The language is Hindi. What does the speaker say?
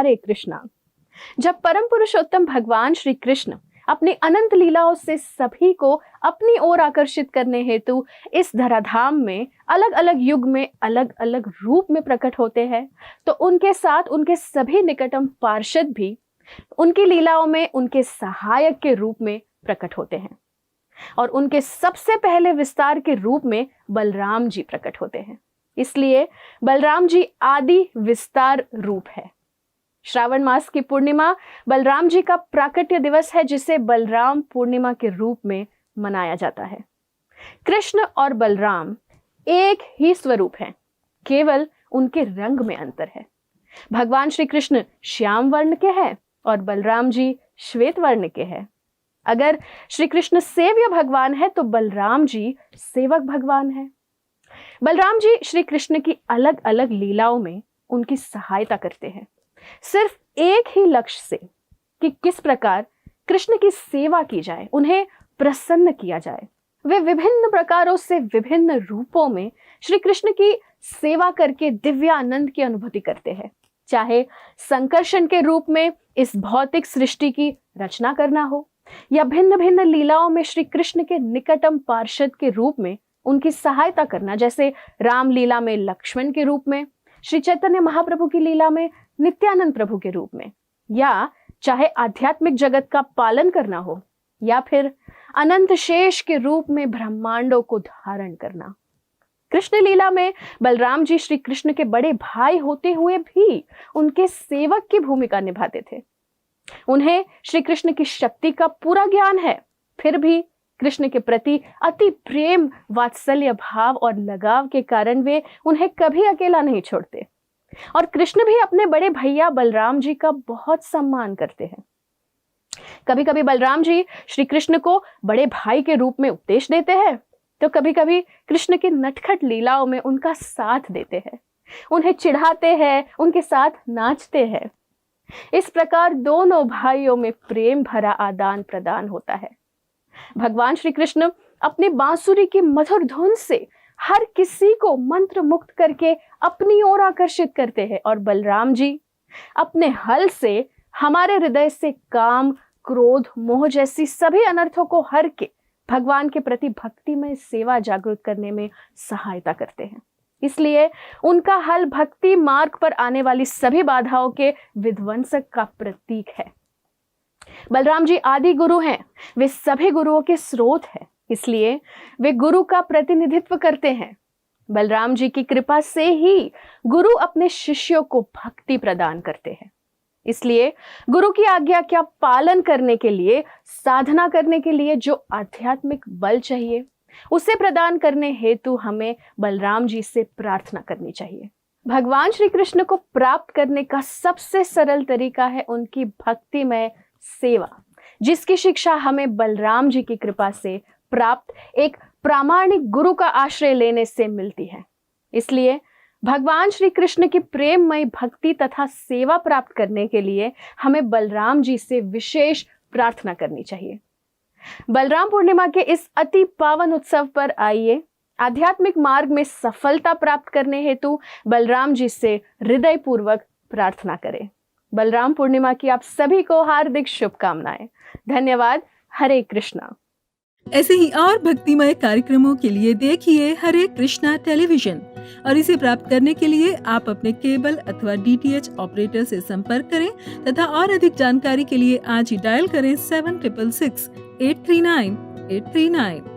हरे कृष्णा। जब परम पुरुषोत्तम भगवान श्री कृष्ण अपनी अनंत लीलाओं से सभी को अपनी ओर आकर्षित करने हेतु इस धराधाम में अलग अलग युग में अलग अलग रूप में प्रकट होते हैं, तो उनके साथ उनके सभी निकटतम पार्षद भी उनकी लीलाओं में उनके सहायक के रूप में प्रकट होते हैं। और उनके सबसे पहले विस्तार के रूप में बलराम जी प्रकट होते हैं। इसलिए बलराम जी आदि विस्तार रूप है। श्रावण मास की पूर्णिमा बलराम जी का प्राकट्य दिवस है, जिसे बलराम पूर्णिमा के रूप में मनाया जाता है। कृष्ण और बलराम एक ही स्वरूप हैं, केवल उनके रंग में अंतर है। भगवान श्री कृष्ण श्याम वर्ण के हैं और बलराम जी श्वेत वर्ण के हैं। अगर श्री कृष्ण सेव्य भगवान है तो बलराम जी सेवक भगवान है। बलराम जी श्री कृष्ण की अलग अलग लीलाओं में उनकी सहायता करते हैं, सिर्फ एक ही लक्ष्य से कि किस प्रकार कृष्ण की सेवा की जाए, उन्हें प्रसन्न किया जाए। वे विभिन्न प्रकारों से विभिन्न रूपों में श्री कृष्ण की सेवा करके दिव्यानंद की अनुभूति करते हैं। चाहे संकर्षण के रूप में इस भौतिक सृष्टि की रचना करना हो, या भिन्न भिन्न लीलाओं में श्री कृष्ण के निकटतम पार्षद के रूप में उनकी सहायता करना, जैसे राम लीला में लक्ष्मण के रूप में, श्री चैतन्य महाप्रभु की लीला में नित्यानंद प्रभु के रूप में, या चाहे आध्यात्मिक जगत का पालन करना हो, या फिर अनंत शेष के रूप में ब्रह्मांडों को धारण करना। कृष्ण लीला में बलराम जी श्री कृष्ण के बड़े भाई होते हुए भी उनके सेवक की भूमिका निभाते थे। उन्हें श्री कृष्ण की शक्ति का पूरा ज्ञान है, फिर भी कृष्ण के प्रति अति प्रेम वात्सल्य भाव और लगाव के कारण वे उन्हें कभी अकेला नहीं छोड़ते। और कृष्ण भी अपने बड़े भैया बलराम जी का बहुत सम्मान करते हैं। कभी कभी बलराम जी श्री कृष्ण को बड़े भाई के रूप में उपदेश देते हैं, तो कभी कभी कृष्ण की नटखट लीलाओं में उनका साथ देते हैं, उन्हें चिढ़ाते हैं, उनके साथ नाचते हैं। इस प्रकार दोनों भाइयों में प्रेम भरा आदान प्रदान होता है। भगवान श्री कृष्ण अपनी बांसुरी की मधुर धुन से हर किसी को मंत्र मुक्त करके अपनी ओर आकर्षित करते हैं, और बलराम जी अपने हल से हमारे हृदय से काम, क्रोध, मोह जैसी सभी अनर्थों को हर के भगवान के प्रति भक्तिमय सेवा जागृत करने में सहायता करते हैं। इसलिए उनका हल भक्ति मार्ग पर आने वाली सभी बाधाओं के विध्वंसक का प्रतीक है। बलराम जी आदि गुरु हैं, वे सभी गुरुओं के स्रोत हैं, इसलिए वे गुरु का प्रतिनिधित्व करते हैं। बलराम जी की कृपा से ही गुरु अपने शिष्यों को भक्ति प्रदान करते हैं। इसलिए गुरु की आज्ञा का पालन करने के लिए, साधना करने के लिए जो आध्यात्मिक बल चाहिए, उसे प्रदान करने हेतु हमें बलराम जी से प्रार्थना करनी चाहिए। भगवान श्री कृष्ण को प्राप्त करने का सबसे सरल तरीका है उनकी भक्तिमय सेवा, जिसकी शिक्षा हमें बलराम जी की कृपा से प्राप्त एक प्रामाणिक गुरु का आश्रय लेने से मिलती है। इसलिए भगवान श्री कृष्ण की प्रेममय भक्ति तथा सेवा प्राप्त करने के लिए हमें बलराम जी से विशेष प्रार्थना करनी चाहिए। बलराम पूर्णिमा के इस अति पावन उत्सव पर आइए आध्यात्मिक मार्ग में सफलता प्राप्त करने हेतु बलराम जी से हृदय पूर्वक प्रार्थना करें। बलराम पूर्णिमा की आप सभी को हार्दिक शुभकामनाएं। धन्यवाद। हरे कृष्णा। ऐसे ही और भक्तिमय कार्यक्रमों के लिए देखिए हरे कृष्णा टेलीविजन, और इसे प्राप्त करने के लिए आप अपने केबल अथवा DTH ऑपरेटर से संपर्क करें तथा और अधिक जानकारी के लिए आज ही डायल करें 7666 839 839।